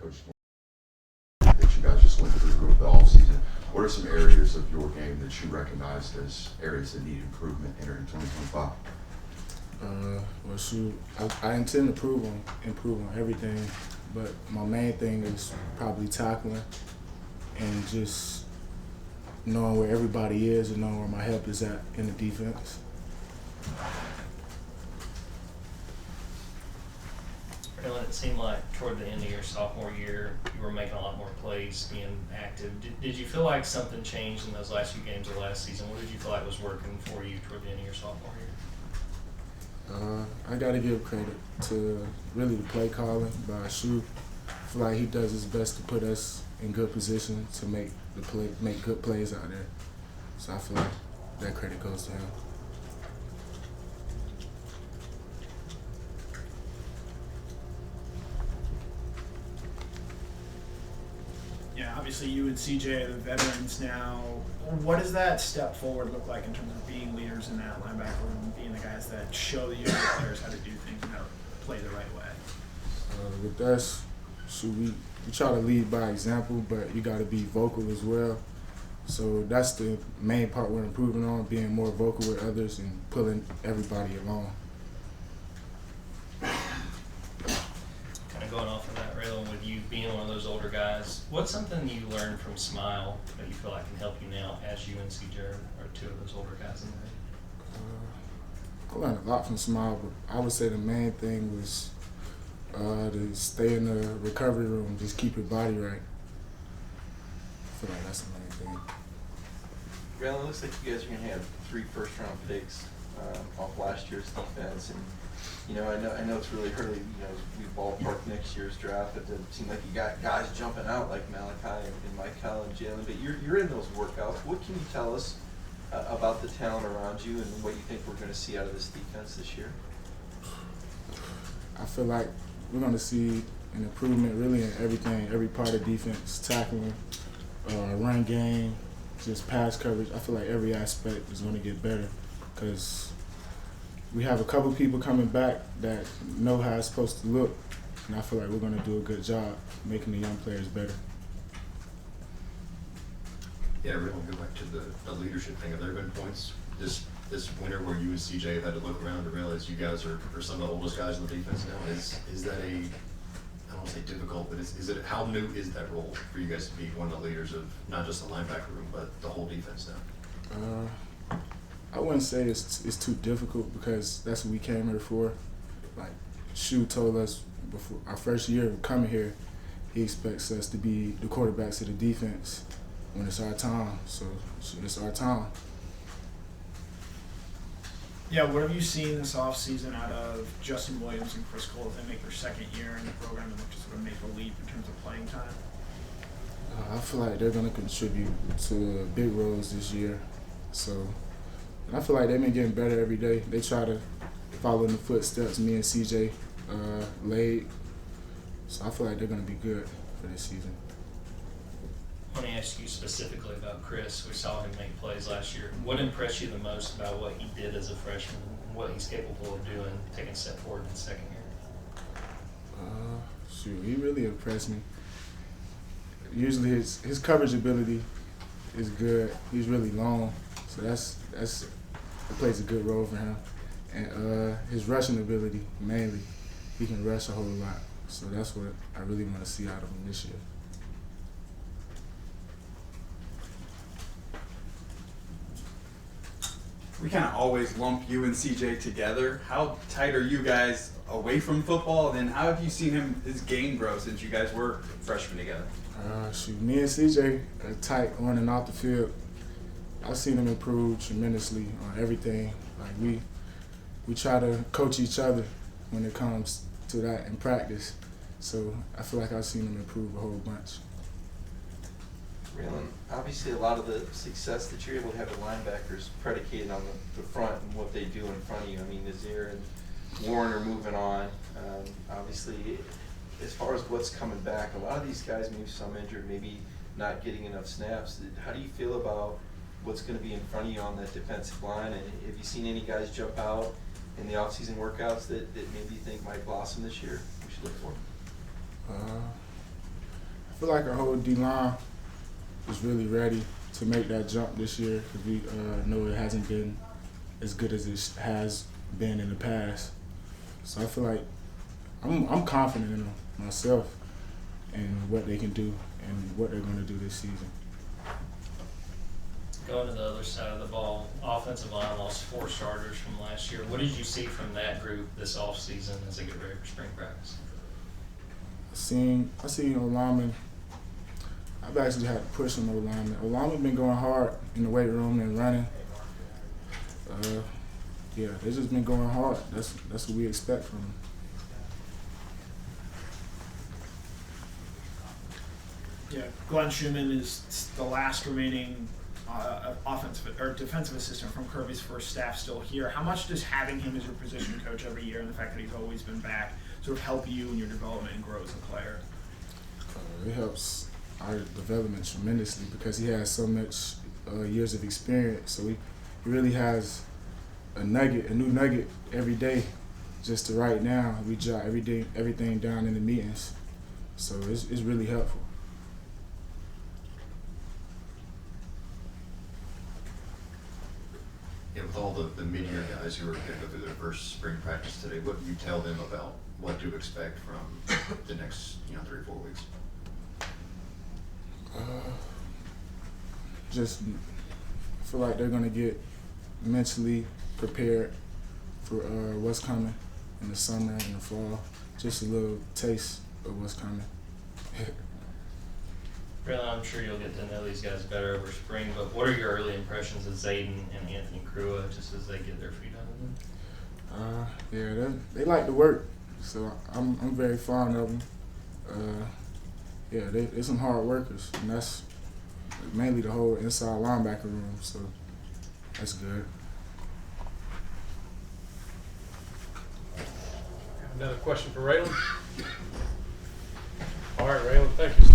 Coach, that you guys just went through over the offseason, what are some areas of your game that you recognized as areas that need improvement entering 2025? Well, shoot, I intend to improve on everything, but my main thing is probably tackling and just knowing where everybody is and knowing where my help is at in the defense. Raylen, it seemed like toward the end of your sophomore year, you were making a lot more plays, being active. Did you feel like something changed in those last few games of last season? What did you feel like was working for you toward the end of your sophomore year? I got to give credit to really the play calling by Shu. I feel like he does his best to put us in good position to make good plays out there. So I feel like that credit goes to him. Yeah, obviously you and CJ are the veterans now. What does that step forward look like in terms of being leaders in that linebacker room, being the guys that show the younger players how to do things and how to play the right way? With us, we try to lead by example, but you got to be vocal as well. So that's the main part we're improving on, being more vocal with others and pulling everybody along. Kind of going off of that, Raylen, with you being one of those older guys, what's something you learned from Smile that you feel like can help you now as you and CJ are two of those older guys in there? I learned a lot from Smile, but I would say the main thing was to stay in the recovery room, just keep your body right. I feel like that's the main thing. Raylen, it looks like you guys are going to have 3 first-round picks off last year's defense, and I know it's really early. We ballpark next year's draft, but it seemed like you got guys jumping out like Malachi and Michael and Jalen. But you're in those workouts. What can you tell us about the talent around you and what you think we're going to see out of this defense this year? I feel like we're going to see an improvement really in everything, every part of defense, tackling, run game, just pass coverage. I feel like every aspect is going to get better because we have a couple people coming back that know how it's supposed to look, and I feel like we're going to do a good job making the young players better. Yeah, everyone go back to the leadership thing. Have there been points this winter where you and CJ have had to look around to realize you guys are some of the oldest guys in the defense now? Is that I don't want to say difficult, but how new is that role for you guys to be one of the leaders of not just the linebacker room, but the whole defense now? I wouldn't say it's too difficult because that's what we came here for. Like Shu told us before our first year of coming here, he expects us to be the quarterbacks of the defense when it's our time. So it's our time. Yeah, what have you seen this offseason out of Justin Williams and Chris Cole as they make their second year in the program and look to sort of make a leap in terms of playing time? I feel like they're going to contribute to big roles this year. So I feel like they've been getting better every day. They try to follow in the footsteps me and CJ laid. So I feel like they're going to be good for this season. I want to ask you specifically about Chris. We saw him make plays last year. What impressed you the most about what he did as a freshman and what he's capable of doing, taking a step forward in his second year? He really impressed me. Usually his coverage ability is good. He's really long, so that plays a good role for him. And his rushing ability, mainly, he can rush a whole lot. So that's what I really want to see out of him this year. We kind of always lump you and CJ together. How tight are you guys away from football? And then how have you seen his game grow since you guys were freshmen together? Me and CJ are tight on and off the field. I've seen him improve tremendously on everything. Like we try to coach each other when it comes to that in practice. So I feel like I've seen him improve a whole bunch. Raylen, obviously a lot of the success that you're able to have at linebackers predicated on the front and what they do in front of you. I mean, Nazir and Warren are moving on. Obviously, as far as what's coming back, a lot of these guys, maybe some injured, maybe not getting enough snaps. How do you feel about what's going to be in front of you on that defensive line? And have you seen any guys jump out in the offseason workouts that maybe you think might blossom this year we should look for? feel like our whole D-line is really ready to make that jump this year because we know it hasn't been as good as it has been in the past. So I feel like I'm confident in them myself and what they can do and what they're going to do this season. Going to the other side of the ball, offensive line lost 4 starters from last year. What did you see from that group this offseason as they get ready for spring practice? I seen O-linemen. I've actually had to push some O-linemen. O-linemen been going hard in the weight room and running. Yeah, they just been going hard. That's what we expect from them. Yeah, Glenn Schumann is the last remaining offensive or defensive assistant from Kirby's first staff still here. How much does having him as your position coach every year and the fact that he's always been back sort of help you in your development and grow as a player? It helps our development tremendously because he has so much years of experience. So he really has a new nugget every day. Just to right now, we jot everything down in the meetings. So it's really helpful. Yeah, with all the mid-year guys who are going to go through their first spring practice today, what do you tell them about what to expect from the next 3 or 4 weeks? Just feel like they're going to get mentally prepared for what's coming in the summer and the fall. Just a little taste of what's coming. Raylen, I'm sure you'll get to know these guys better over spring, but what are your early impressions of Zayden and Anthony Crua just as they get their feet under them? Yeah, they like to work, so I'm very fond of them. Yeah, they're some hard workers, and that's mainly the whole inside linebacker room, so that's good. Another question for Raylen. All right, Raylen, thank you, sir.